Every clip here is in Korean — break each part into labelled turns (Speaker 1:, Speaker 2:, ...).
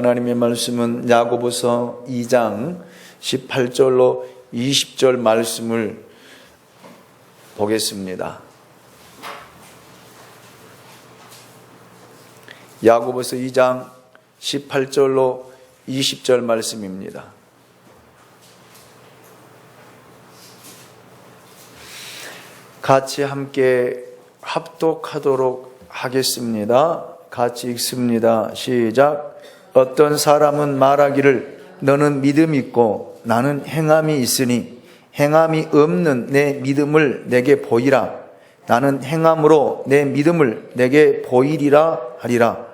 Speaker 1: 하나님의 말씀은 야고보서 2장 18절로 20절 말씀을 보겠습니다. 야고보서 2장 18절로 20절 말씀입니다. 같이 함께 합독하도록 하겠습니다. 같이 읽습니다. 시작. 어떤 사람은 말하기를 너는 믿음이 있고 나는 행함이 있으니 행함이 없는 내 믿음을 내게 보이라. 나는 행함으로 내 믿음을 내게 보이리라 하리라.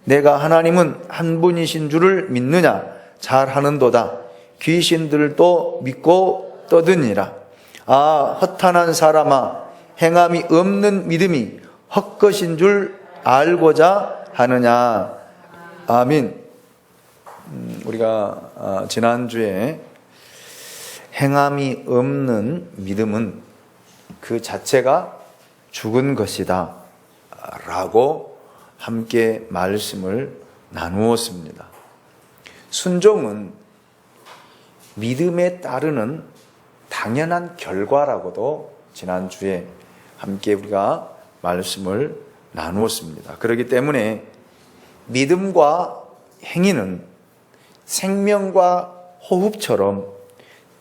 Speaker 1: 내가 하나님은 한 분이신 줄을 믿느냐? 잘하는도다. 귀신들도 믿고 떠드니라. 아, 허탄한 사람아, 행함이 없는 믿음이 헛것인 줄 알고자 하느냐. 아멘. 우리가 지난주에 행함이 없는 믿음은 그 자체가 죽은 것이다 라고 함께 말씀을 나누었습니다. 순종은 믿음에 따르는 당연한 결과라고도 지난주에 함께 우리가 말씀을 나누었습니다. 그렇기 때문에 믿음과 행위는 생명과 호흡처럼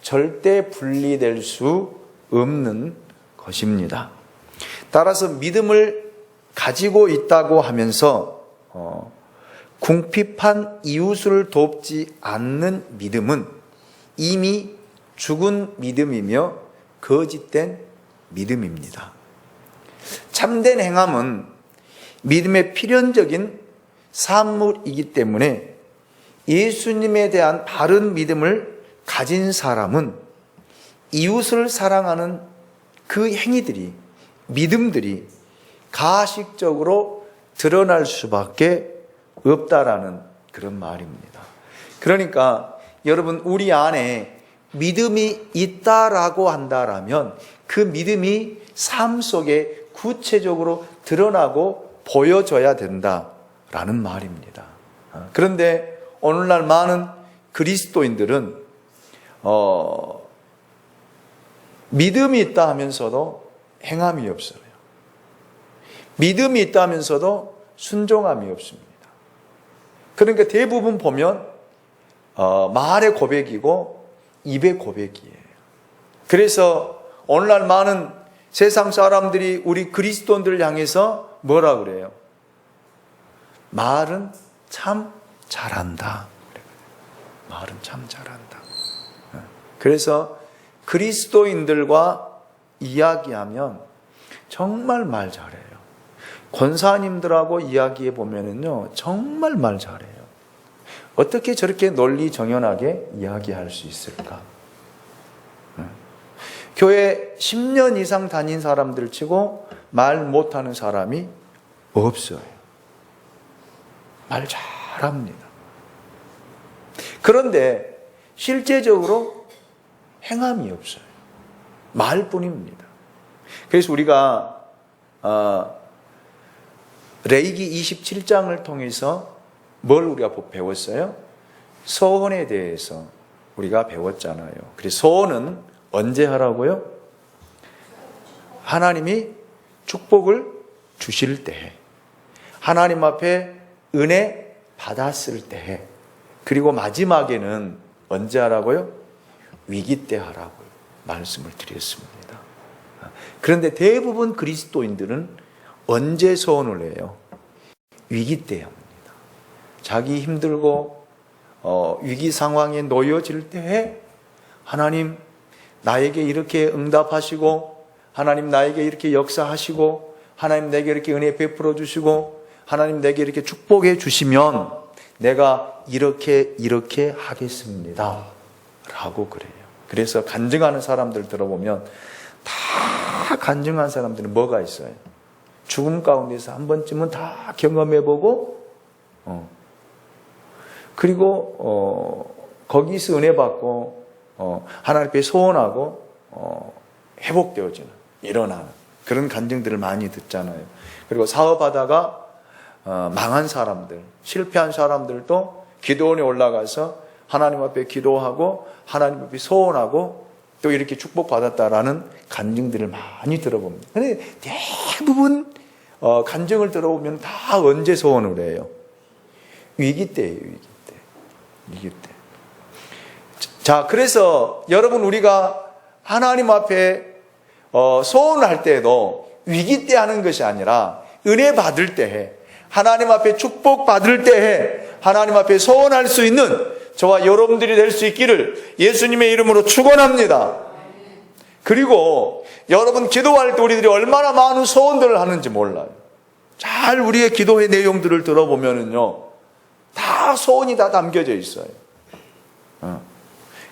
Speaker 1: 절대 분리될 수 없는 것입니다. 따라서 믿음을 가지고 있다고 하면서 궁핍한 이웃을 돕지 않는 믿음은 이미 죽은 믿음이며 거짓된 믿음입니다. 참된 행함은 믿음의 필연적인 산물이기 때문에 예수님에 대한 바른 믿음을 가진 사람은 이웃을 사랑하는 그 행위들이, 믿음들이 가식적으로 드러날 수밖에 없다라는 그런 말입니다. 그러니까 여러분, 우리 안에 믿음이 있다라고 한다라면 그 믿음이 삶 속에 구체적으로 드러나고 보여져야 된다라는 말입니다. 그런데 오늘날 많은 그리스도인들은 믿음이 있다 하면서도 행함이 없어요. 믿음이 있다 하면서도 순종함이 없습니다. 그러니까 대부분 보면 말의 고백이고 입의 고백이에요. 그래서 오늘날 많은 세상 사람들이 우리 그리스도인들을 향해서 뭐라 그래요? 말은 참 잘한다. 말은 참 잘한다. 그래서 그리스도인들과 이야기하면 정말 말 잘해요. 권사님들하고 이야기해 보면은요, 정말 말 잘해요. 어떻게 저렇게 논리정연하게 이야기할 수 있을까? 교회 10년 이상 다닌 사람들 치고 말 못하는 사람이 없어요. 말 잘합니다. 그런데 실제적으로 행함이 없어요. 말뿐입니다. 그래서 우리가 레위기 27장을 통해서 뭘 우리가 배웠어요? 서원에 대해서 우리가 배웠잖아요. 그래서 서원은 언제 하라고요? 하나님이 축복을 주실 때, 하나님 앞에 은혜 받았을 때, 그리고 마지막에는 언제 하라고요? 위기 때 하라고요. 말씀을 드렸습니다. 그런데 대부분 그리스도인들은 언제 서원을 해요? 위기 때 합니다. 자기 힘들고 위기 상황에 놓여질 때에 하나님 나에게 이렇게 응답하시고, 하나님 나에게 이렇게 역사하시고, 하나님 내게 이렇게 은혜 베풀어 주시고, 하나님 내게 이렇게 축복해 주시면 내가 이렇게 하겠습니다 라고 그래요. 그래서 간증하는 사람들 들어보면 다 간증한 사람들은 뭐가 있어요? 죽음 가운데서 한 번쯤은 다 경험해보고 그리고 거기서 은혜 받고 하나님 앞에 소원하고 회복되어지는, 일어나는 그런 간증들을 많이 듣잖아요. 그리고 사업하다가 망한 사람들, 실패한 사람들도 기도원에 올라가서 하나님 앞에 기도하고 하나님 앞에 소원하고 또 이렇게 축복받았다라는 간증들을 많이 들어봅니다. 그런데 대부분 간증을 들어보면 다 언제 소원을 해요? 위기 때예요. 위기 때. 자, 그래서 여러분 우리가 하나님 앞에 소원을 할 때에도 위기 때 하는 것이 아니라 은혜 받을 때 해. 하나님 앞에 축복 받을 때 해. 하나님 앞에 소원할 수 있는 저와 여러분들이 될 수 있기를 예수님의 이름으로 축원합니다. 그리고 여러분 기도할 때 우리들이 얼마나 많은 소원들을 하는지 몰라요. 잘 우리의 기도의 내용들을 들어보면은요, 다 소원이 다 담겨져 있어요.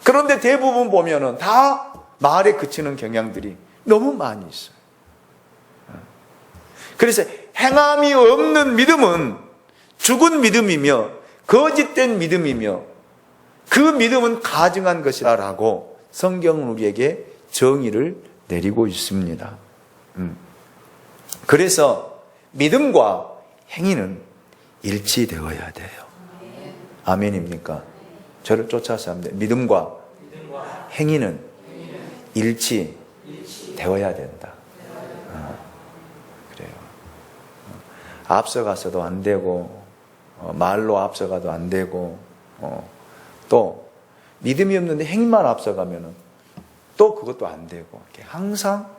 Speaker 1: 그런데 대부분 보면은 다 말에 그치는 경향들이 너무 많이 있어요. 그래서 행함이 없는 믿음은 죽은 믿음이며 거짓된 믿음이며 그 믿음은 가증한 것이라고 성경은 우리에게 정의를 내리고 있습니다. 그래서 믿음과 행위는 일치되어야 돼요. 아멘입니까? 저를 쫓아서 합니다. 믿음과 행위는 일치되어야 된다. 그래요. 앞서가서도 안 되고 말로 앞서가도 안 되고 또 믿음이 없는데 행위만 앞서가면은 또 그것도 안 되고 항상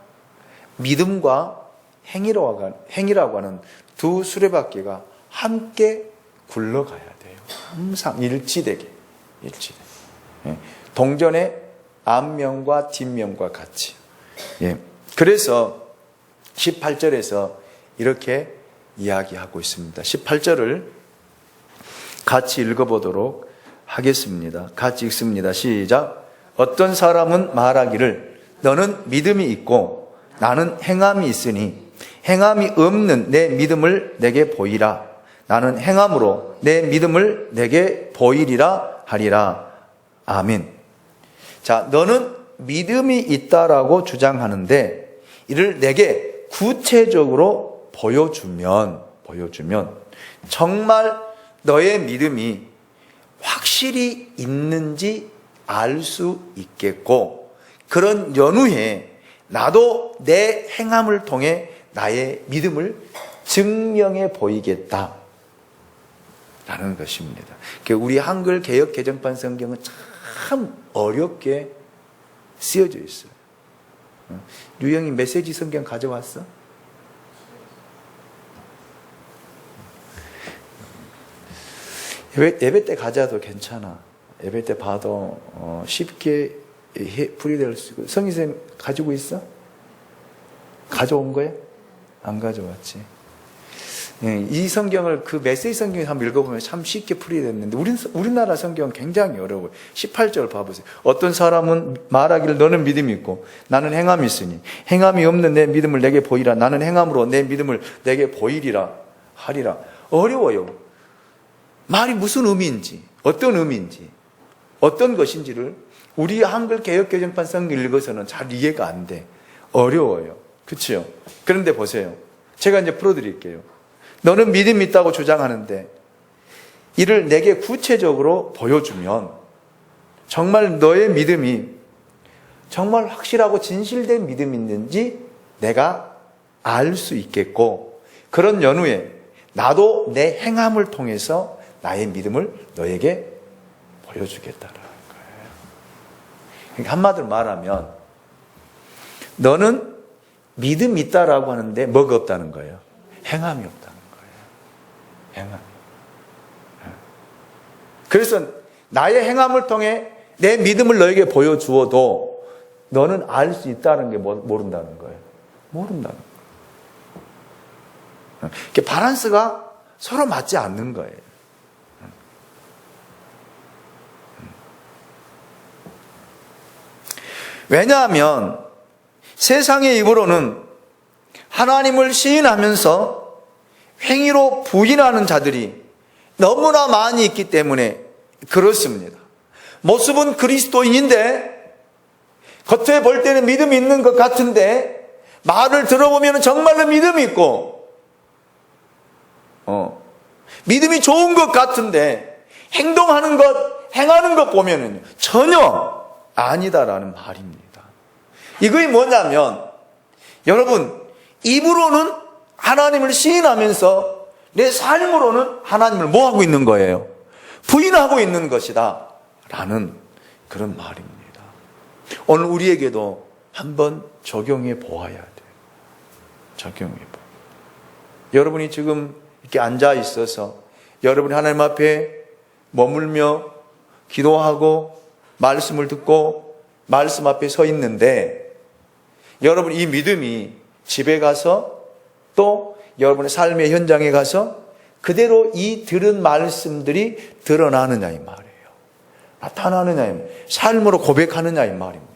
Speaker 1: 믿음과 행위라고 하는 두 수레바퀴가 함께 굴러가야 돼요. 항상 일치되게. 동전의 앞면과 뒷면과 같이. 그래서 18절에서 이렇게 이야기하고 있습니다. 18절을 같이 읽어보도록 하겠습니다. 같이 읽습니다. 시작. 어떤 사람은 말하기를 너는 믿음이 있고 나는 행함이 있으니 행함이 없는 내 믿음을 내게 보이라. 나는 행함으로 내 믿음을 내게 보이리라 하리라. 아멘. 자, 너는 믿음이 있다라고 주장하는데 이를 내게 구체적으로 보여주면 정말 너의 믿음이 확실히 있는지 알 수 있겠고 그런 연후에 나도 내 행함을 통해 나의 믿음을 증명해 보이겠다 라는 것입니다. 우리 한글 개역 개정판 성경은 참 어렵게 쓰여져 있어요. 유영이 메시지 성경 가져왔어? 예배 때 가져도 괜찮아. 예배 때 봐도 쉽게 풀이될 수 있고. 성희쌤 가지고 있어? 가져온 거야? 안 가져왔지. 이 성경을 그 메시지 성경에서 한번 읽어보면 참 쉽게 풀이됐는데 우리나라 성경은 굉장히 어려워요. 18절 봐보세요. 어떤 사람은 말하기를 너는 믿음이 있고 나는 행함이 있으니 행함이 없는 내 믿음을 내게 보이라. 나는 행함으로 내 믿음을 내게 보이리라 하리라. 어려워요. 말이 무슨 의미인지 어떤 의미인지 어떤 것인지를 우리 한글 개역개정판 성경 읽어서는 잘 이해가 안 돼. 어려워요. 그렇죠? 그런데 보세요. 제가 이제 풀어드릴게요. 너는 믿음이 있다고 주장하는데 이를 내게 구체적으로 보여주면 정말 너의 믿음이 정말 확실하고 진실된 믿음이 있는지 내가 알 수 있겠고 그런 연후에 나도 내 행함을 통해서 나의 믿음을 너에게 보여주겠다라는 거예요. 그러니까 한마디로 말하면 너는 믿음이 있다라고 하는데 뭐가 없다는 거예요? 행함이 없다는 거예요. 행함. 그래서 나의 행함을 통해 내 믿음을 너에게 보여주어도 너는 알 수 있다는 게 모른다는 거예요. 모른다는 거예요. 이렇게 밸런스가 서로 맞지 않는 거예요. 왜냐하면 세상의 입으로는 하나님을 시인하면서 행위로 부인하는 자들이 너무나 많이 있기 때문에 그렇습니다. 모습은 그리스도인인데 겉에 볼 때는 믿음이 있는 것 같은데 말을 들어보면 정말로 믿음이 있고 믿음이 좋은 것 같은데 행동하는 것, 행하는 것 보면은 전혀 아니다라는 말입니다. 이거이 뭐냐면, 여러분, 입으로는 하나님을 시인하면서 내 삶으로는 하나님을 뭐 하고 있는 거예요? 부인하고 있는 것이다 라는 그런 말입니다. 오늘 우리에게도 한번 적용해 보아야 돼요. 적용해 보. 여러분이 지금 이렇게 앉아 있어서 여러분이 하나님 앞에 머물며 기도하고 말씀을 듣고 말씀 앞에 서 있는데, 여러분 이 믿음이 집에 가서 또 여러분의 삶의 현장에 가서 그대로 이 들은 말씀들이 드러나느냐 이 말이에요. 나타나느냐 이 말이에요. 삶으로 고백하느냐 이 말입니다.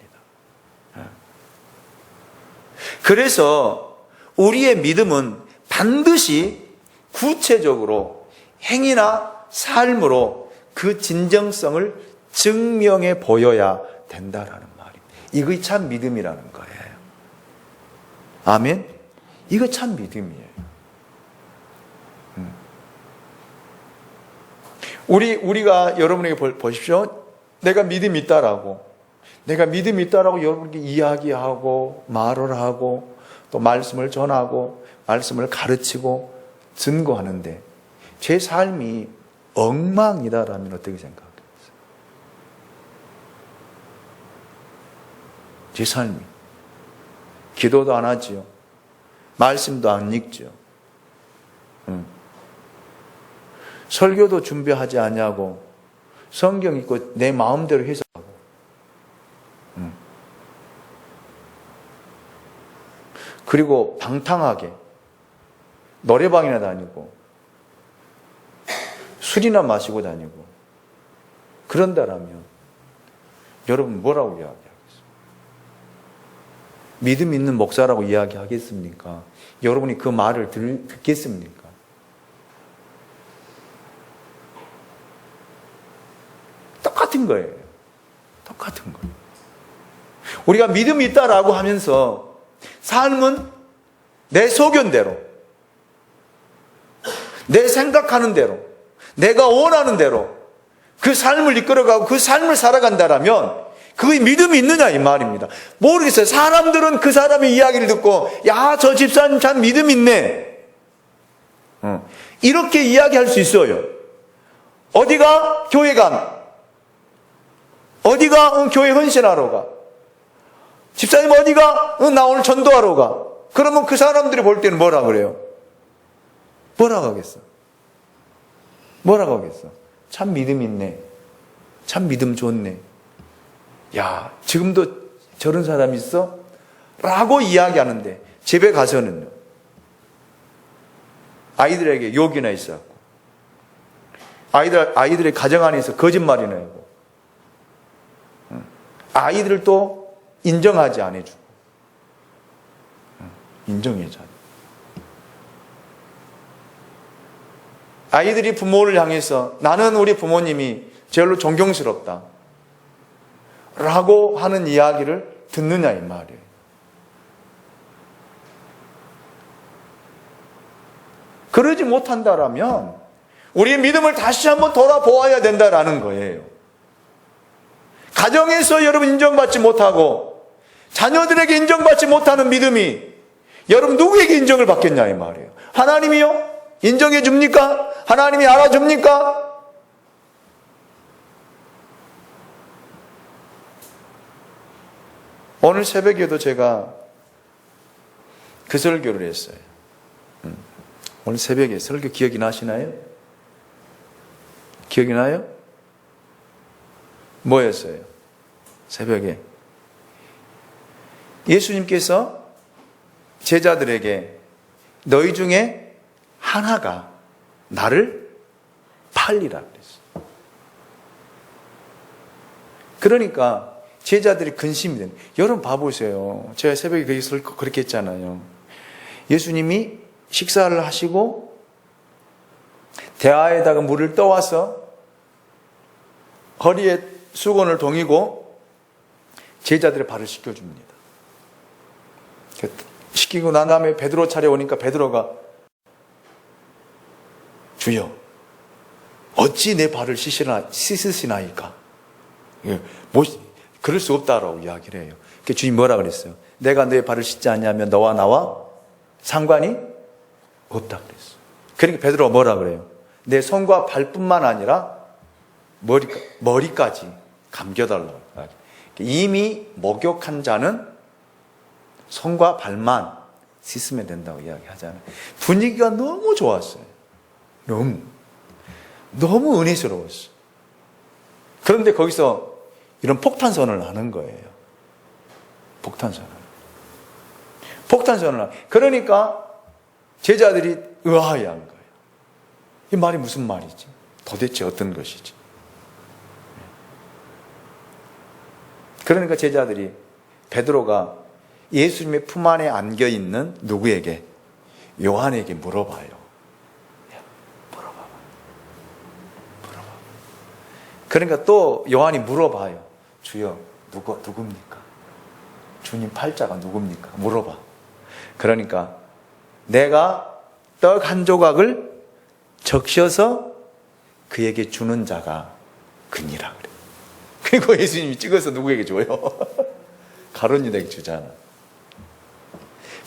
Speaker 1: 그래서 우리의 믿음은 반드시 구체적으로 행위나 삶으로 그 진정성을 증명해 보여야 된다라는 말입니다. 이거 참 믿음이라는 거예요. 아멘? 이거 참 믿음이에요. 우리가 여러분에게 보십시오. 내가 믿음이 있다라고 여러분께 이야기하고 말을 하고 또 말씀을 전하고 말씀을 가르치고 증거하는데 제 삶이 엉망이다라면 어떻게 생각하세요? 제 삶이 기도도 안 하지요. 말씀도 안 읽지요. 설교도 준비하지 않냐고 성경 읽고 내 마음대로 해석하고 그리고 방탕하게 노래방이나 다니고 술이나 마시고 다니고 그런다라면 여러분 뭐라고 이야기하겠어요? 믿음 있는 목사라고 이야기하겠습니까? 여러분이 그 말을 듣겠습니까? 똑같은 거예요. 똑같은 거예요. 우리가 믿음이 있다라고 하면서 삶은 내 소견대로, 내 생각하는 대로, 내가 원하는 대로 그 삶을 이끌어가고 그 삶을 살아간다라면 그게 믿음이 있느냐 이 말입니다. 모르겠어요. 사람들은 그 사람의 이야기를 듣고 야, 저 집사님 참 믿음 있네 이렇게 이야기할 수 있어요. 어디가? 교회 간. 어디가? 교회 헌신하러 가. 집사님 어디가? 나 오늘 전도하러 가. 그러면 그 사람들이 볼 때는 뭐라 그래요? 뭐라고 하겠어? 뭐라고 하겠어? 참 믿음 있네. 참 믿음 좋네. 야, 지금도 저런 사람 있어? 라고 이야기하는데 집에 가서는요. 아이들에게 욕이나 있어갖고 아이들의 가정 안에서 거짓말이나 하고 아이들을 또 인정하지 않아주고 인정해줘. 아이들이 부모를 향해서 나는 우리 부모님이 제일로 존경스럽다 라고 하는 이야기를 듣느냐 이 말이에요. 그러지 못한다라면 우리의 믿음을 다시 한번 돌아보아야 된다라는 거예요. 가정에서 여러분 인정받지 못하고 자녀들에게 인정받지 못하는 믿음이 여러분 누구에게 인정을 받겠냐 이 말이에요. 하나님이요? 인정해 줍니까? 하나님이 알아줍니까? 오늘 새벽에도 제가 그 설교를 했어요. 오늘 새벽에 설교 기억이 나시나요? 기억이 나요? 뭐였어요? 새벽에 예수님께서 제자들에게 너희 중에 하나가 나를 팔리라 그랬어요. 그러니까 제자들이 근심이 되는. 여러분 봐보세요. 제가 새벽에 그렇게 했잖아요. 예수님이 식사를 하시고 대야에다가 물을 떠와서 허리에 수건을 동이고 제자들의 발을 씻겨줍니다. 씻기고 난 다음에 베드로 차례 오니까 베드로가 주여 어찌 내 발을 씻으시나이까? 그럴 수 없다라고 이야기를 해요. 그러니까 주님 뭐라 그랬어요? 내가 너의 발을 씻지 않냐면 너와 나와 상관이 없다 그랬어요. 그러니까 베드로가 뭐라 그래요? 내 손과 발뿐만 아니라 머리까지 감겨달라고. 이미 목욕한 자는 손과 발만 씻으면 된다고 이야기하잖아요. 분위기가 너무 좋았어요. 너무 은혜스러웠어요. 그런데 거기서 이런 폭탄선언을 하는 거예요. 폭탄선언을. 그러니까 제자들이 의아해한 거예요. 이 말이 무슨 말이지? 도대체 어떤 것이지? 그러니까 제자들이 베드로가 예수님의 품 안에 안겨있는 누구에게? 요한에게 물어봐요. 물어봐. 그러니까 또 요한이 물어봐요. 주여, 누굽니까? 주님 팔자가 누굽니까? 물어봐. 그러니까 내가 떡 한 조각을 적셔서 그에게 주는 자가 그니라 그래. 그리고 예수님이 찍어서 누구에게 줘요? 가룟 유다에게 주잖아.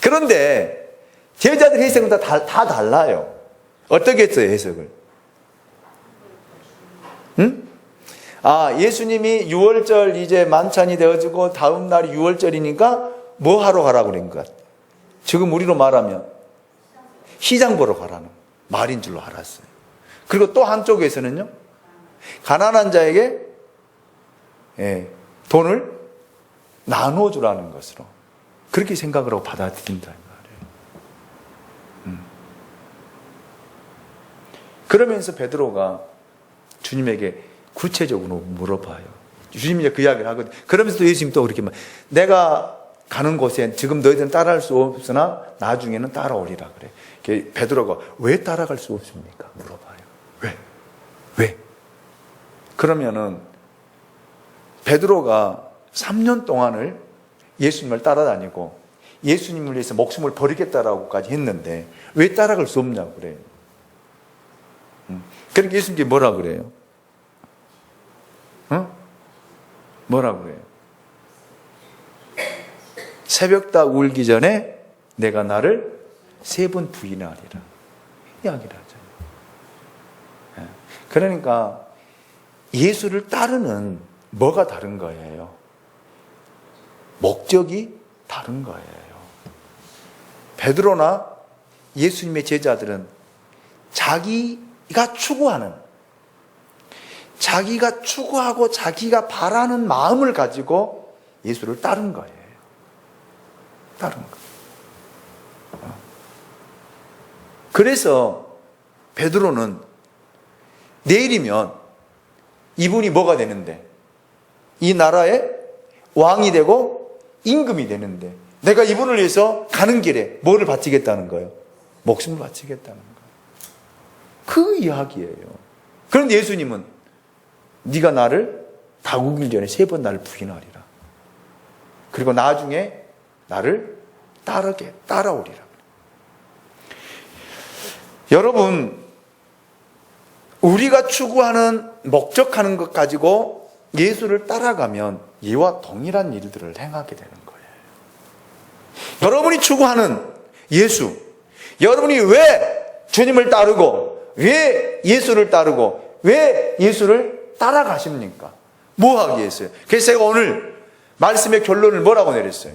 Speaker 1: 그런데 제자들 해석은 다 달라요. 어떻게 했어요, 해석을? 응? 예수님이 6월절 이제 만찬이 되어지고 다음 날이 6월절이니까 뭐 하러 가라고 그런 것 같아요. 지금 우리로 말하면 시장 보러 가라는 말인 줄로 알았어요. 그리고 또 한쪽에서는요, 가난한 자에게 돈을 나눠주라는 것으로 그렇게 생각을 하고 받아들인다는 말이에요. 그러면서 베드로가 주님에게 구체적으로 물어봐요. 주님이 이제 그 이야기를 하거든요. 그러면서 또 예수님이 또 그렇게 말, 내가 가는 곳에 지금 너희들은 따라갈 수 없으나 나중에는 따라오리라 그래. 베드로가 왜 따라갈 수 없습니까? 물어봐요. 왜? 그러면은 베드로가 3년 동안을 예수님을 따라다니고 예수님을 위해서 목숨을 버리겠다라고까지 했는데 왜 따라갈 수 없냐고 그래요. 그러니까 예수님께 뭐라 그래요? 뭐라 그래요? 새벽다 울기 전에 내가 나를 3번 부인하리라 이야기를 하잖아요. 그러니까 예수를 따르는 뭐가 다른 거예요? 목적이 다른 거예요. 베드로나 예수님의 제자들은 자기가 추구하고 자기가 바라는 마음을 가지고 예수를 따른 거예요. 그래서 베드로는 내일이면 이분이 뭐가 되는데? 이 나라의 왕이 되고 임금이 되는데 내가 이분을 위해서 가는 길에 뭐를 바치겠다는 거예요? 목숨을 바치겠다는 거예요. 그 이야기예요. 그런데 예수님은 네가 나를 다구기 전에 3번 나를 부인하리라. 그리고 나중에 나를 따라오리라. 여러분, 우리가 추구하는 목적하는 것 가지고 예수를 따라가면 이와 동일한 일들을 행하게 되는 거예요. 여러분이 추구하는 예수, 여러분이 왜 주님을 따르고 왜 예수를 따르고 왜 예수를 따라가십니까? 뭐 하기 위해서요? 그래서 제가 오늘 말씀의 결론을 뭐라고 내렸어요?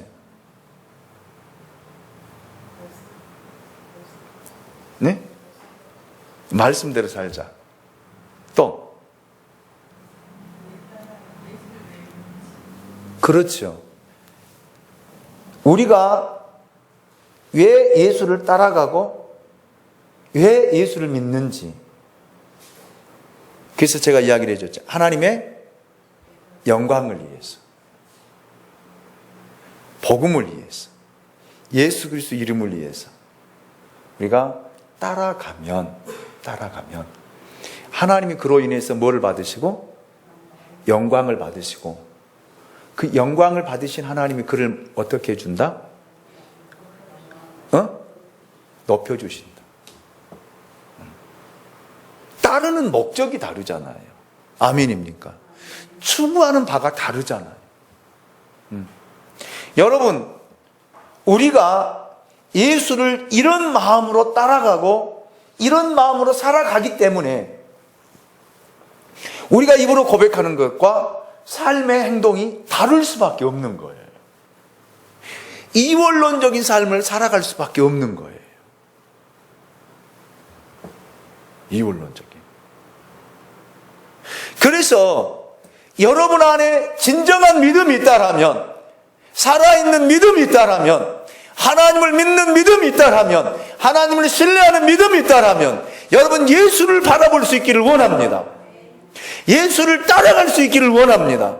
Speaker 1: 네? 말씀대로 살자. 또 그렇죠. 우리가 왜 예수를 따라가고 왜 예수를 믿는지. 그래서 제가 이야기를 해줬죠. 하나님의 영광을 위해서, 복음을 위해서, 예수 그리스도 이름을 위해서 우리가 따라가면 하나님이 그로 인해서 뭐를 받으시고? 영광을 받으시고, 그 영광을 받으신 하나님이 그를 어떻게 해준다? 높여주신다. 따르는 목적이 다르잖아요. 아멘입니까? 추구하는 바가 다르잖아요. 여러분, 우리가 예수를 이런 마음으로 따라가고 이런 마음으로 살아가기 때문에 우리가 입으로 고백하는 것과 삶의 행동이 다를 수밖에 없는 거예요. 이원론적인 삶을 살아갈 수밖에 없는 거예요. 이원론적인. 그래서 여러분 안에 진정한 믿음이 있다라면, 살아있는 믿음이 있다라면, 하나님을 믿는 믿음이 있다라면, 하나님을 신뢰하는 믿음이 있다라면 여러분 예수를 바라볼 수 있기를 원합니다. 예수를 따라갈 수 있기를 원합니다.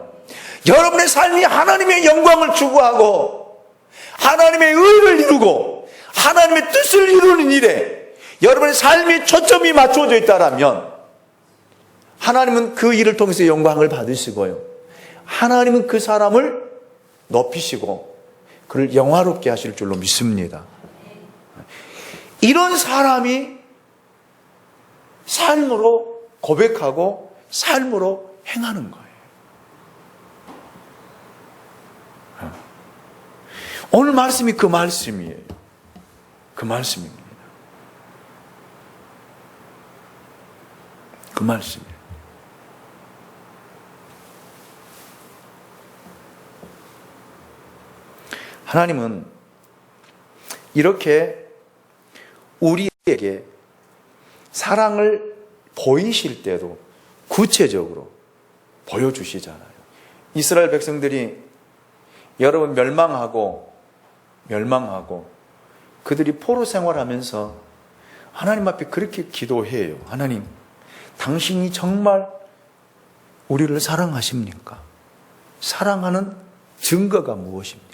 Speaker 1: 여러분의 삶이 하나님의 영광을 추구하고 하나님의 의를 이루고 하나님의 뜻을 이루는 일에 여러분의 삶이 초점이 맞춰져 있다라면 하나님은 그 일을 통해서 영광을 받으시고요, 하나님은 그 사람을 높이시고 그를 영화롭게 하실 줄로 믿습니다. 이런 사람이 삶으로 고백하고 삶으로 행하는 거예요. 오늘 말씀이 그 말씀이에요. 그 말씀입니다. 그 말씀이에요. 하나님은 이렇게 우리에게 사랑을 보이실 때도 구체적으로 보여주시잖아요. 이스라엘 백성들이 여러분 멸망하고 그들이 포로 생활하면서 하나님 앞에 그렇게 기도해요. 하나님, 당신이 정말 우리를 사랑하십니까? 사랑하는 증거가 무엇입니까?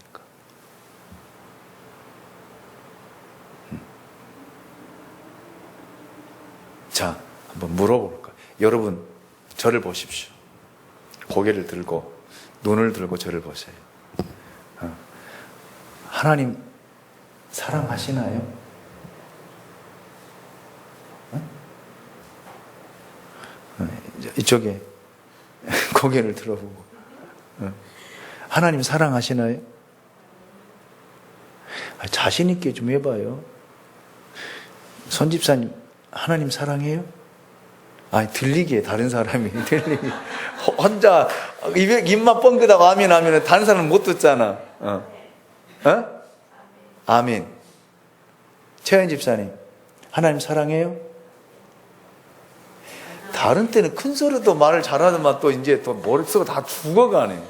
Speaker 1: 자, 한번 물어볼까요? 여러분, 저를 보십시오. 고개를 들고 눈을 들고 저를 보세요. 하나님 사랑하시나요? 이쪽에 고개를 들어보고 하나님 사랑하시나요? 자신 있게 좀 해봐요. 손 집사님 하나님 사랑해요? 들리게 다른 사람이 들리게 혼자 입만 뻥긋하고 아멘 하면 다른 사람은 못 듣잖아. 아멘. 최현 집사님 하나님 사랑해요? 다른 때는 큰 소리도 말을 잘하더만 또 이제 또 머릿속에 다 죽어가네.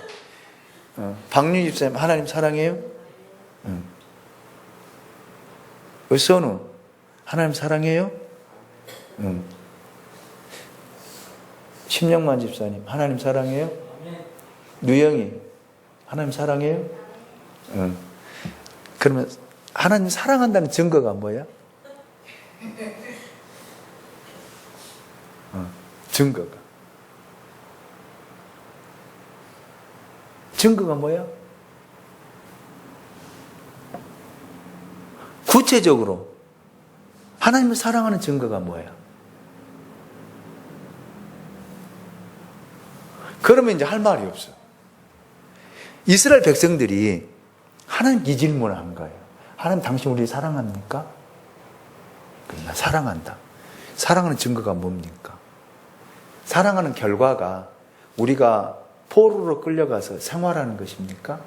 Speaker 1: 박윤 집사님 하나님 사랑해요? 의선우 하나님 사랑해요? 심영만 집사님 하나님 사랑해요? 누영이 하나님 사랑해요? 그러면 하나님 사랑한다는 증거가 뭐야? 증거가 뭐야? 구체적으로 하나님을 사랑하는 증거가 뭐야? 그러면 이제 할 말이 없어. 이스라엘 백성들이 하나님 이 질문을 한 거예요. 하나님 당신 우리를 사랑합니까? 나 사랑한다. 사랑하는 증거가 뭡니까? 사랑하는 결과가 우리가 포로로 끌려가서 생활하는 것입니까?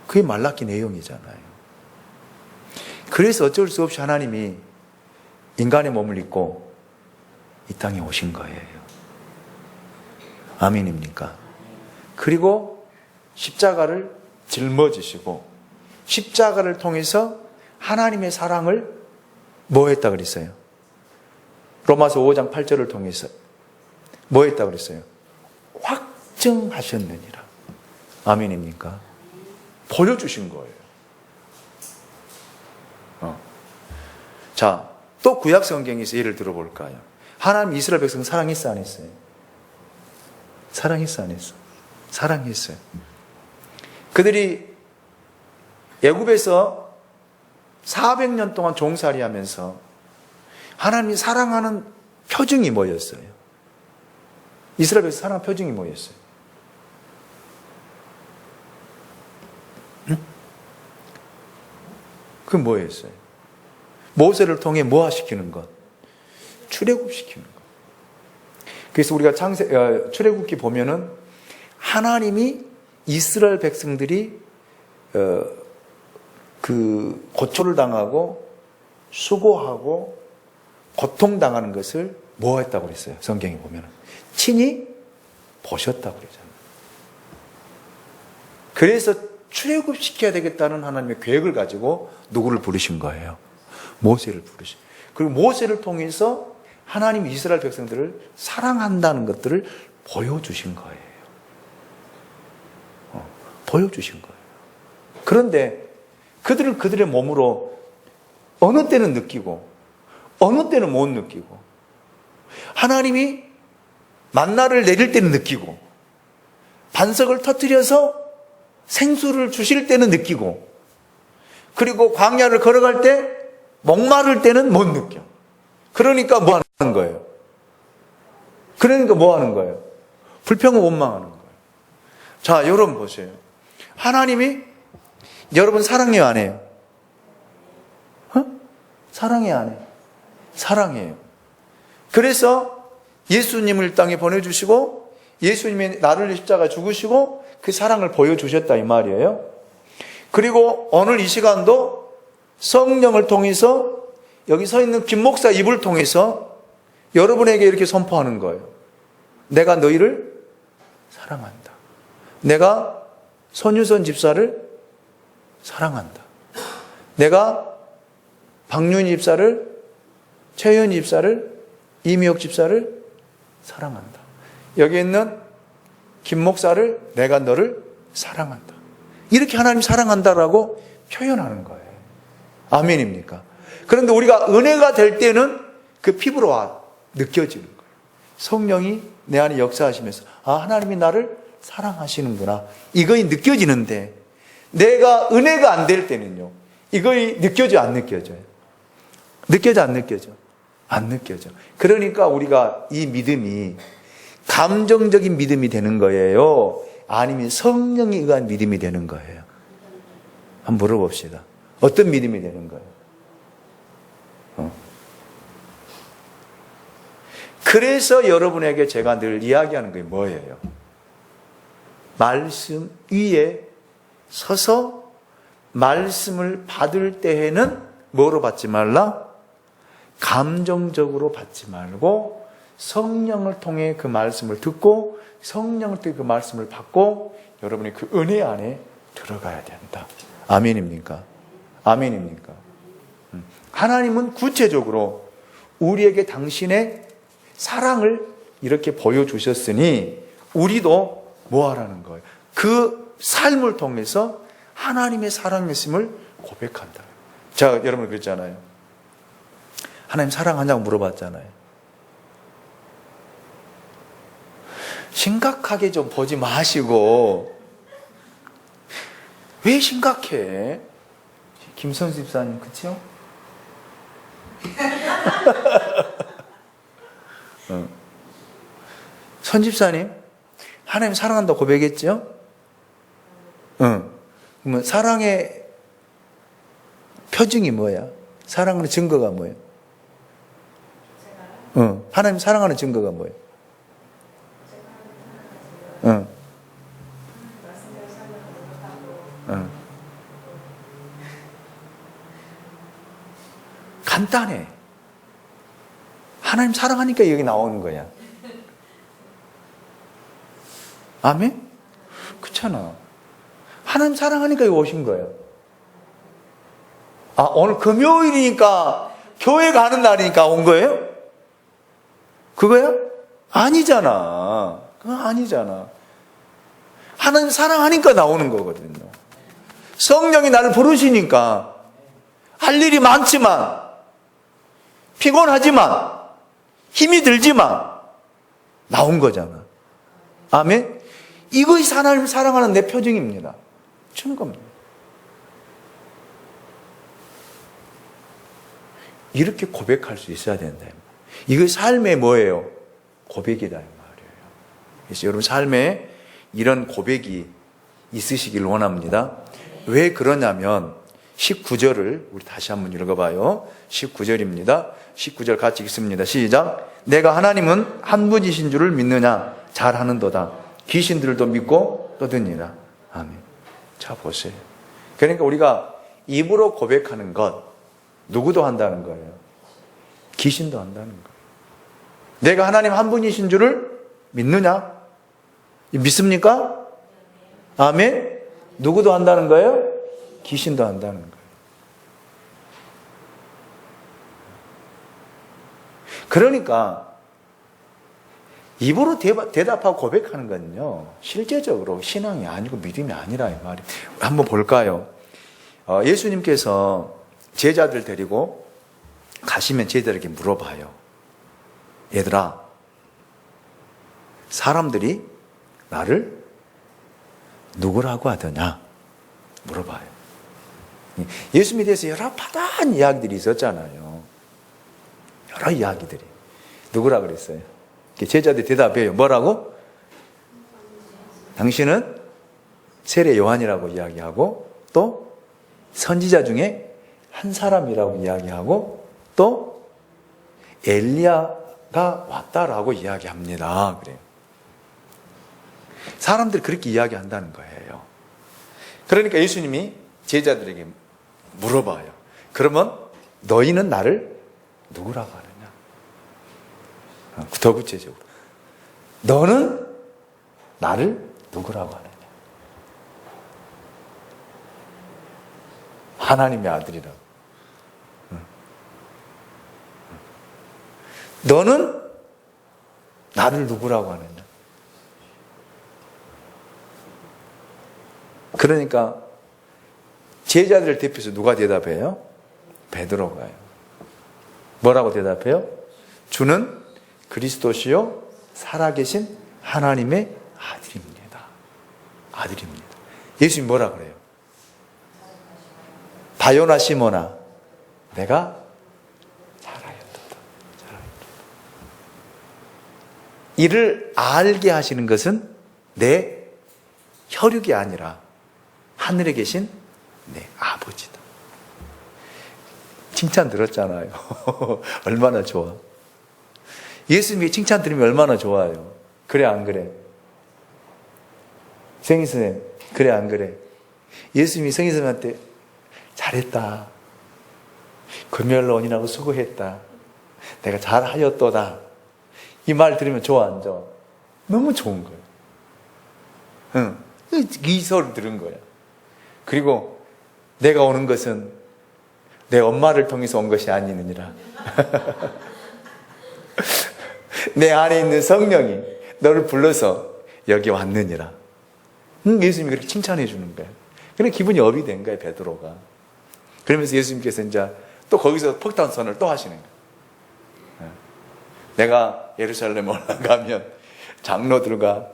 Speaker 1: 그게 말라기 내용이잖아요. 그래서 어쩔 수 없이 하나님이 인간의 몸을 입고 이 땅에 오신 거예요. 아멘입니까? 그리고 십자가를 짊어지시고 십자가를 통해서 하나님의 사랑을 뭐 했다 그랬어요? 로마서 5장 8절을 통해서 뭐 했다 그랬어요? 확증하셨느니라. 아멘입니까? 보여주신 거예요. 자, 또 구약 성경에서 예를 들어볼까요? 하나님 이스라엘 백성 사랑했어 안 했어요? 사랑했어 안 했어? 사랑했어요. 그들이 애굽에서 400년 동안 종살이 하면서 하나님이 사랑하는 표징이 뭐였어요? 이스라엘에서 사랑하는 표징이 뭐였어요? 응? 그 뭐였어요? 모세를 통해 뭐화시키는 것? 출애굽시키는 것. 그래서 우리가 출애굽기 보면은 하나님이 이스라엘 백성들이 그 고초를 당하고 수고하고 고통당하는 것을 뭐 했다고 그랬어요? 성경에 보면은 친히 보셨다고 그러잖아요. 그래서 출애굽시켜야 되겠다는 하나님의 계획을 가지고 누구를 부르신 거예요? 모세를 부르신. 그리고 모세를 통해서 하나님이 이스라엘 백성들을 사랑한다는 것들을 보여주신 거예요. 보여주신 거예요. 그런데 그들은 그들의 몸으로 어느 때는 느끼고 어느 때는 못 느끼고, 하나님이 만나를 내릴 때는 느끼고 반석을 터뜨려서 생수를 주실 때는 느끼고, 그리고 광야를 걸어갈 때 목마를 때는 못 느껴. 그러니까 뭐 하는 거예요? 그러니까 뭐 하는 거예요? 불평을 원망하는 거예요. 자, 여러분 보세요. 하나님이 여러분 사랑해요, 안 해요? 사랑해요, 안 해요? 사랑해요. 그래서 예수님을 이 땅에 보내주시고 예수님이 나를 십자가 죽으시고 그 사랑을 보여주셨다 이 말이에요. 그리고 오늘 이 시간도 성령을 통해서 여기 서 있는 김 목사 입을 통해서 여러분에게 이렇게 선포하는 거예요. 내가 너희를 사랑한다. 내가 손유선 집사를 사랑한다. 내가 박윤희 집사를, 최현 집사를, 이미옥 집사를 사랑한다. 여기 있는 김 목사를 내가 너를 사랑한다. 이렇게 하나님 사랑한다라고 표현하는 거예요. 아멘입니까? 그런데 우리가 은혜가 될 때는 그 피부로 느껴지는 거예요. 성령이 내 안에 역사하시면서 하나님이 나를 사랑하시는구나. 이거이 느껴지는데, 내가 은혜가 안 될 때는요, 이거이 느껴져 안 느껴져요? 느껴져 안 느껴져? 안 느껴져. 그러니까 우리가 이 믿음이 감정적인 믿음이 되는 거예요? 아니면 성령에 의한 믿음이 되는 거예요? 한번 물어봅시다. 어떤 믿음이 되는 거예요? 그래서 여러분에게 제가 늘 이야기하는 게 뭐예요? 말씀 위에 서서 말씀을 받을 때에는 뭐로 받지 말라? 감정적으로 받지 말고 성령을 통해 그 말씀을 듣고 성령을 통해 그 말씀을 받고 여러분이 그 은혜 안에 들어가야 된다. 아멘입니까? 아멘입니까? 하나님은 구체적으로 우리에게 당신의 사랑을 이렇게 보여주셨으니 우리도 뭐 하라는 거예요? 그 삶을 통해서 하나님의 사랑이심을 고백한다. 제가 여러분 그랬잖아요. 하나님 사랑하냐고 물어봤잖아요. 심각하게 좀 보지 마시고. 왜 심각해? 김선수 집사님, 그치요? 선 집사님, 하나님 사랑한다고 고백했죠? 그러면 사랑의 표징이 뭐야? 사랑하는 증거가 뭐예요? 하나님 사랑하는 증거가 뭐예요? 간단해. 하나님 사랑하니까 여기 나오는 거야. 아멘? 그렇잖아. 하나님 사랑하니까 여기 오신 거예요. 오늘 금요일이니까 교회 가는 날이니까 온 거예요? 그거야? 아니잖아. 그건 아니잖아. 하나님 사랑하니까 나오는 거거든요. 성령이 나를 부르시니까 할 일이 많지만 피곤하지만 힘이 들지만 나온 거잖아. 아멘? 이것이 하나님 사랑하는 내 표징입니다. 주는 겁니다. 이렇게 고백할 수 있어야 된다. 이거 삶의 뭐예요? 고백이다 이 말이에요. 그래서 여러분 삶에 이런 고백이 있으시길 원합니다. 왜 그러냐면 19절을 우리 다시 한번 읽어봐요. 19절입니다. 19절 같이 읽습니다. 시작. 내가 하나님은 한 분이신 줄을 믿느냐? 잘하는도다. 귀신들도 믿고 떠드니라. 아멘. 자 보세요. 그러니까 우리가 입으로 고백하는 것 누구도 한다는 거예요. 귀신도 한다는 거예요. 내가 하나님 한 분이신 줄을 믿느냐? 믿습니까? 아멘. 누구도 한다는 거예요? 귀신도 한다는 거예요. 그러니까 입으로 대답하고 고백하는 건요, 실제적으로 신앙이 아니고 믿음이 아니라 이 말이에요. 한번 볼까요? 예수님께서 제자들 데리고 가시면 제자들에게 물어봐요. 얘들아, 사람들이 나를 누구라고 하더냐? 물어봐요. 예수님에 대해서 여러 파다한 이야기들이 있었잖아요. 여러 이야기들이. 누구라 그랬어요? 제자들이 대답해요. 뭐라고? 당신은 세례 요한이라고 이야기하고, 또 선지자 중에 한 사람이라고 이야기하고, 또 엘리야가 왔다라고 이야기합니다. 그래요. 사람들이 그렇게 이야기한다는 거예요. 그러니까 예수님이 제자들에게 물어봐요. 그러면 너희는 나를 누구라고 하느냐? 더 구체적으로. 너는 나를 누구라고 하느냐? 하나님의 아들이라고. 너는 나를 누구라고 하느냐? 그러니까 제자들을 대표해서 누가 대답해요? 베드로가요. 뭐라고 대답해요? 주는 그리스도시요 살아계신 하나님의 아들입니다. 아들입니다. 예수님이 뭐라 그래요? 바요나 시모나 내가 잘하였도다. 이를 알게 하시는 것은 내 혈육이 아니라 하늘에 계신 내 아버지다. 칭찬 들었잖아요. 얼마나 좋아. 예수님이 칭찬 들으면 얼마나 좋아요. 그래 안 그래? 성인선생님 그래 안 그래? 예수님이 성인선생님한테 잘했다. 금요일로 오니라고 수고했다. 내가 잘하였도다. 이 말 들으면 좋아 안 좋아? 너무 좋은 거예요. 응. 이 소리 들은 거야. 그리고 내가 오는 것은 내 엄마를 통해서 온 것이 아니느니라. 내 안에 있는 성령이 너를 불러서 여기 왔느니라. 예수님이 그렇게 칭찬해 주는 거예요. 그래 기분이 업이 된 거예요, 베드로가. 그러면서 예수님께서 이제 또 거기서 폭탄 선언을 또 하시는 거예요. 내가 예루살렘에 올라가면 장로들과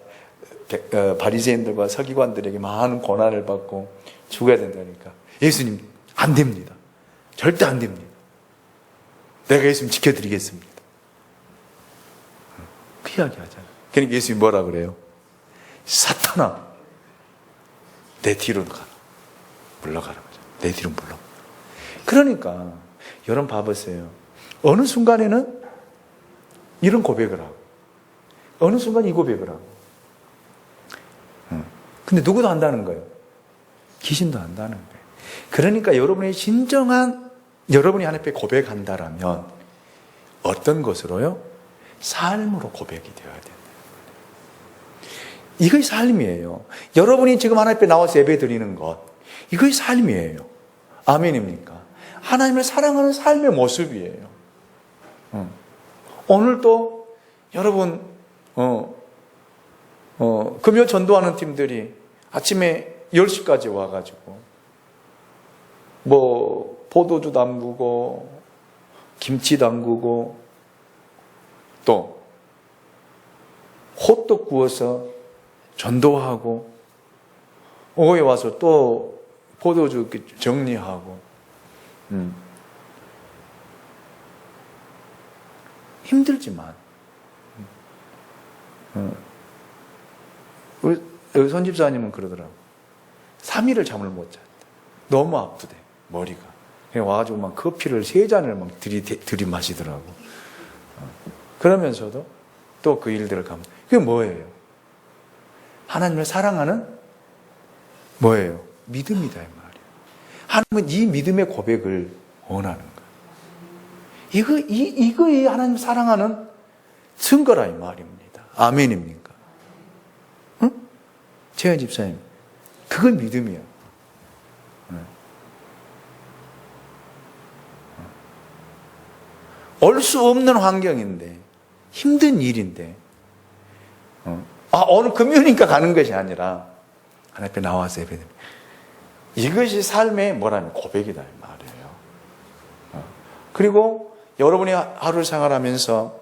Speaker 1: 바리새인들과 서기관들에게 많은 고난을 받고 죽어야 된다니까. 예수님 안 됩니다. 절대 안 됩니다. 내가 예수님 지켜드리겠습니다. 그 이야기 하잖아요. 그러니까 예수님이 뭐라 그래요? 사탄아, 내 뒤로 가라. 물러가라. 내 뒤로 물러. 그러니까 여러분 봐보세요. 어느 순간에는 이런 고백을 하고 어느 순간 이 고백을 하고. 근데 누구도 한다는 거예요. 귀신도 한다는 거예요. 그러니까 여러분의 진정한 여러분이 하나님께 고백한다라면 어떤 것으로요? 삶으로 고백이 되어야 된다. 이것이 삶이에요. 여러분이 지금 하나님 앞에 나와서 예배 드리는 것, 이것이 삶이에요. 아멘입니까? 하나님을 사랑하는 삶의 모습이에요. 오늘도 여러분 금요 전도하는 팀들이 아침에 10시까지 와가지고 뭐 포도주 담그고 김치 담그고 또 호떡 구워서 전도하고 오후에 와서 또 포도주 정리하고 힘들지만 우리 손집사님은 그러더라고. 3일을 잠을 못 잤대. 너무 아프대, 머리가. 그냥 와가지고 막 커피를 3잔을 막 들이마시더라고. 그러면서도 또 그 일들을 가면 그게 뭐예요? 하나님을 사랑하는 뭐예요? 믿음이다, 이 말이에요. 하나님은 이 믿음의 고백을 원하는 거예요. 이거이 하나님 사랑하는 증거라, 이 말입니다. 아멘입니까? 응? 재현 집사님, 그걸 믿음이야. 올 수 없는 환경인데, 힘든 일인데, 오늘 금요일이니까 가는 것이 아니라, 하나님 앞에 나와서 예배드립니다. 이것이 삶의 뭐라면 고백이다, 이 말이에요. 그리고 여러분이 하루를 생활하면서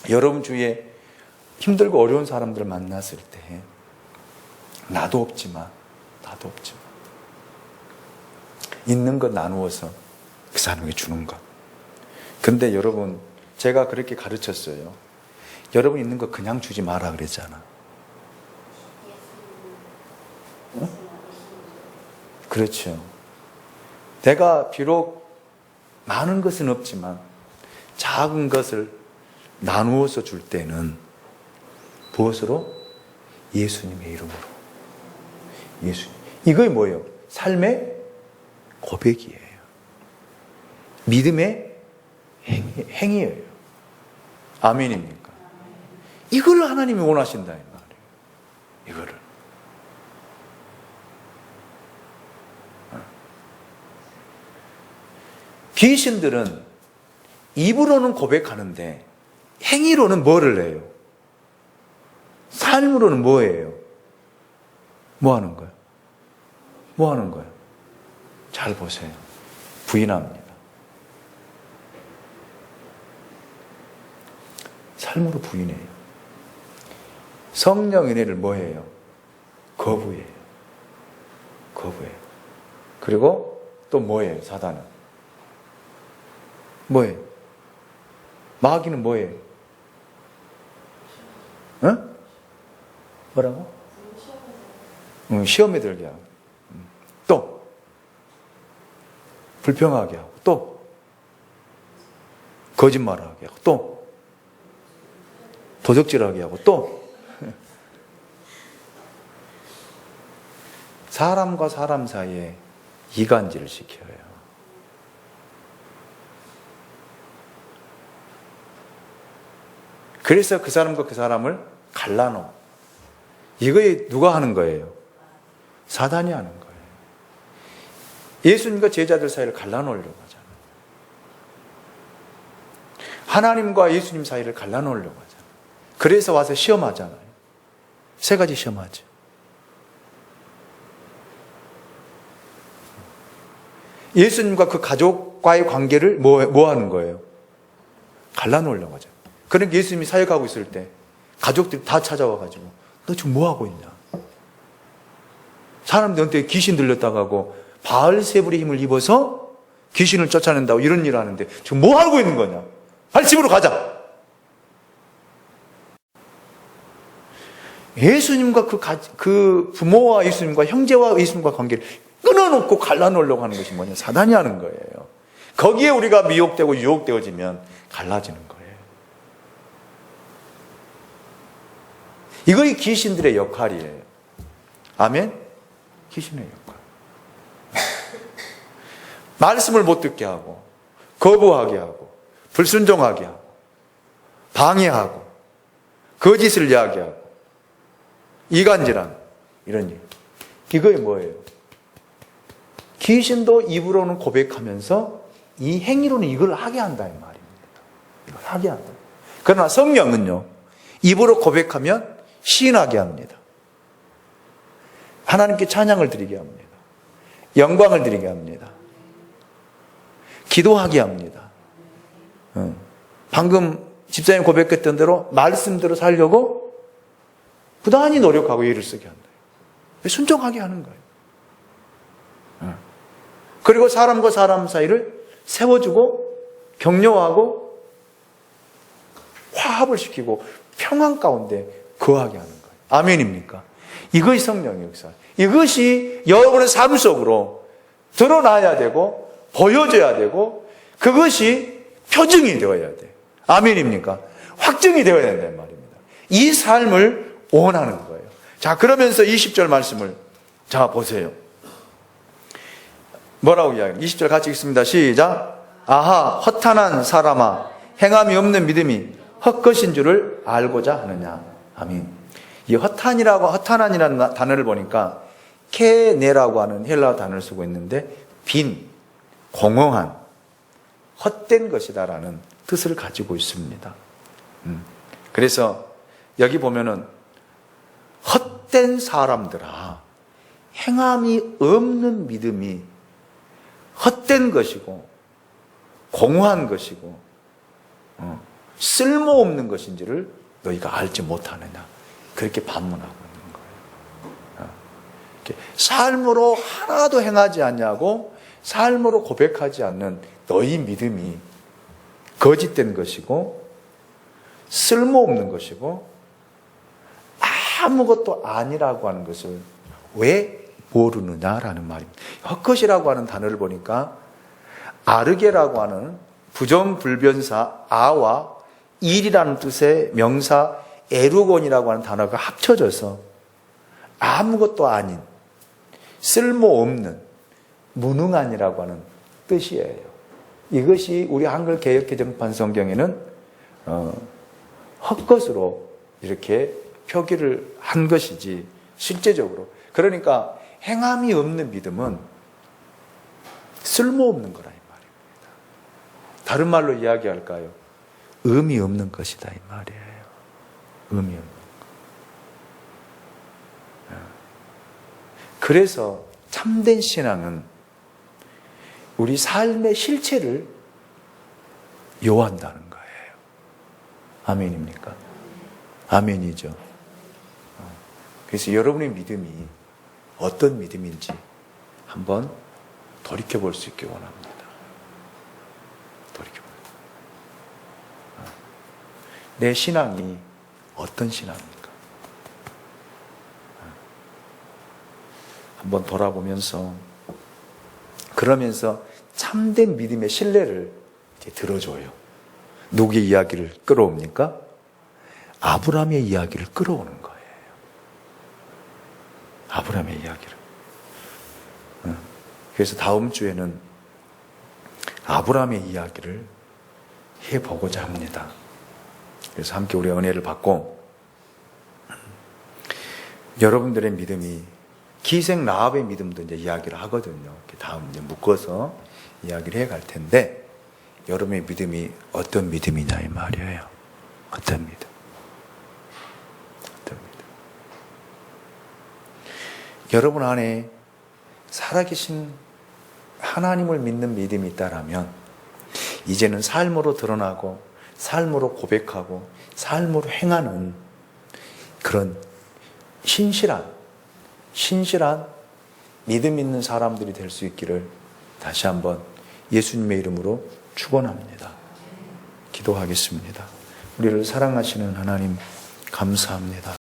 Speaker 1: 여러분 주위에 힘들고 어려운 사람들을 만났을 때, 나도 없지만, 있는 것 나누어서 그 사람에게 주는 것. 근데 여러분, 제가 그렇게 가르쳤어요. 여러분 있는 거 그냥 주지 마라 그랬잖아. 응? 그렇죠. 내가 비록 많은 것은 없지만 작은 것을 나누어서 줄 때는 무엇으로? 예수님의 이름으로. 예수님. 이게 뭐예요? 삶의 고백이에요. 믿음의 행위예요. 아멘입니까? 이거를 하나님이 원하신다, 이 말이에요. 이거를. 귀신들은 입으로는 고백하는데 행위로는 뭐를 해요? 삶으로는 뭐예요? 뭐 하는 거예요? 뭐 하는 거예요? 잘 보세요. 부인합니다. 삶으로 부인해요. 성령 은혜를 뭐해요? 거부해요. 그리고 또 뭐예요? 사단은 뭐예요? 마귀는 뭐예요? 응? 뭐라고? 시험에 들게 하고, 또 불평하게 하고, 또 거짓말하게 하고, 또 도적질하게 하고, 또 사람과 사람 사이에 이간질을 시켜요. 그래서 그 사람과 그 사람을 갈라놓어. 이거에 누가 하는 거예요? 사단이 하는 거예요. 예수님과 제자들 사이를 갈라놓으려고 하잖아요. 하나님과 예수님 사이를 갈라놓으려고 하잖아요. 그래서 와서 시험하잖아요. 3가지 시험하죠. 예수님과 그 가족과의 관계를 뭐 하는 거예요? 갈라놓으려고 하죠. 그러니까 예수님이 사역하고 있을 때 가족들이 다 찾아와가지고 너 지금 뭐 하고 있냐? 사람들한테 귀신 들렸다고 하고 바알세불의 힘을 입어서 귀신을 쫓아낸다고 이런 일을 하는데 지금 뭐 하고 있는 거냐? 빨리 집으로 가자. 예수님과 그 부모와 예수님과 형제와 예수님과 관계를 끊어놓고 갈라놓으려고 하는 것이 뭐냐? 사단이 하는 거예요. 거기에 우리가 미혹되고 유혹되어지면 갈라지는 거예요. 이거이 귀신들의 역할이에요. 아멘? 귀신의 역할. 말씀을 못 듣게 하고, 거부하게 하고, 불순종하게 하고, 방해하고, 거짓을 이야기하고, 이간질한 이런 일. 이거이 뭐예요? 귀신도 입으로는 고백하면서 이 행위로는 이걸 하게 한다 이 말입니다. 이걸 하게 한다. 그러나 성령은요, 입으로 고백하면 시인하게 합니다. 하나님께 찬양을 드리게 합니다. 영광을 드리게 합니다. 기도하게 합니다. 방금 집사님 고백했던 대로 말씀대로 살려고 부단히 노력하고 예를 쓰게 한다. 순종하게 하는 거예요. 그리고 사람과 사람 사이를 세워주고 격려하고 화합을 시키고 평안 가운데 거하게 하는 거예요. 아멘입니까? 이것이 성령의 역사. 이것이 여러분의 삶 속으로 드러나야 되고 보여져야 되고 그것이 표징이 되어야 돼요. 아멘입니까? 확증이 되어야 된다는 말입니다. 이 삶을 원하는 거예요. 자, 그러면서 20절 말씀을 자 보세요. 뭐라고 이야기해요? 20절 같이 읽습니다. 시작. 아하, 허탄한 사람아, 행함이 없는 믿음이 헛것인 줄을 알고자 하느냐. 아멘. 이 허탄한이라는 단어를 보니까 케네라고 하는 헬라어 단어를 쓰고 있는데 빈, 공허한, 헛된 것이다라는 뜻을 가지고 있습니다. 그래서 여기 보면은 헛된 사람들아, 행함이 없는 믿음이 헛된 것이고 공허한 것이고 쓸모없는 것인지를 너희가 알지 못하느냐. 그렇게 반문하고 있는 거예요. 삶으로 하나도 행하지 않냐고 삶으로 고백하지 않는 너희 믿음이 거짓된 것이고 쓸모없는 것이고 아무것도 아니라고 하는 것을 왜 모르느냐라는 말입니다. 헛것이라고 하는 단어를 보니까 아르게라고 하는 부정불변사 아와 일이라는 뜻의 명사 에루곤이라고 하는 단어가 합쳐져서 아무것도 아닌 쓸모없는 무능한이라고 하는 뜻이에요. 이것이 우리 한글 개역개정판 성경에는 헛것으로 이렇게 표기를 한 것이지 실제적으로 그러니까 행함이 없는 믿음은 쓸모없는 거라 이 말입니다. 다른 말로 이야기할까요? 의미 없는 것이다 이 말이에요. 의미 없는 것. 그래서 참된 신앙은 우리 삶의 실체를 요한다는 거예요. 아멘입니까? 아멘이죠. 그래서 여러분의 믿음이 어떤 믿음인지 한번 돌이켜볼 수 있기 원합니다. 내 신앙이 어떤 신앙입니까? 한번 돌아보면서 그러면서 참된 믿음의 신뢰를 이제 들어줘요. 누구의 이야기를 끌어옵니까? 아브라함의 이야기를 끌어오는 거예요. 아브라함의 이야기를. 그래서 다음 주에는 아브라함의 이야기를 해보고자 합니다. 그래서 함께 우리 은혜를 받고 여러분들의 믿음이 기생 라합의 믿음도 이제 이야기를 하거든요. 다음 이제 묶어서 이야기를 해갈 텐데 여러분의 믿음이 어떤 믿음이냐 이 말이에요. 어떤 믿음? 어떤 믿음? 여러분 안에 살아계신 하나님을 믿는 믿음이 있다라면 이제는 삶으로 드러나고 삶으로 고백하고 삶으로 행하는 그런 신실한 믿음 있는 사람들이 될 수 있기를 다시 한번 예수님의 이름으로 축원합니다. 기도하겠습니다. 우리를 사랑하시는 하나님 감사합니다.